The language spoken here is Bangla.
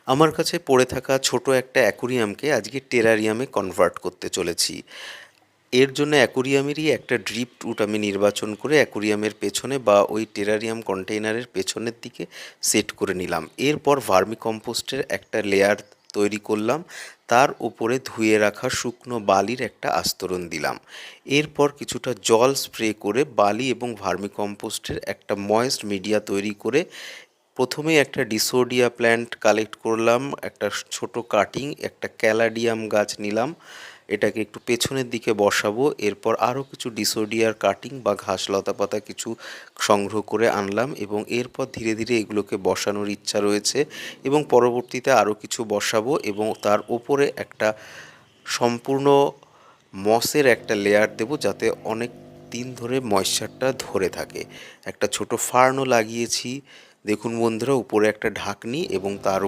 আমার কাছে পড়ে থাকা ছোট একটা অ্যাকুরিয়ামকে আজকে টেরারিয়ামে কনভার্ট করতে চলেছি। এর জন্য অ্যাকুরিয়ামেরই একটা ড্রিপ রুট আমি নির্বাচন করে অ্যাকুরিয়ামের পেছনে বা ওই টেরারিয়াম কন্টেইনারের পেছনের দিকে সেট করে নিলাম। এরপর ভার্মিকম্পোস্টের একটা লেয়ার তৈরি করলাম। তার উপরে ধুয়ে রাখা শুকনো বালির একটা আস্তরণ দিলাম। এরপর কিছুটা জল স্প্রে করে বালি এবং ভার্মিকম্পোস্টের একটা ময়েস্ট মিডিয়া তৈরি করে প্রথমেই একটা ডিসোডিয়া প্ল্যান্ট কালেক্ট করলাম, একটা ছোট কাটিং, একটা ক্যালাডিয়াম গাছ নিলাম, এটাকে একটু পেছনের দিকে বসাবো। এরপর আরও কিছু ডিসোডিয়ার কাটিং বা ঘাস লতাপাতা কিছু সংগ্রহ করে আনলাম এবং এরপর ধীরে ধীরে এগুলোকে বসানোর ইচ্ছা রয়েছে এবং পরবর্তীতে আরও কিছু বসাবো এবং তার ওপরে একটা সম্পূর্ণ মসের একটা লেয়ার দেবো যাতে অনেক দিন ধরে ময়েশ্চারটা ধরে থাকে। একটা ছোট ফার্নও লাগিয়েছি, দেখুন বন্ধুরা, উপরে একটা ঢাকনি এবং তার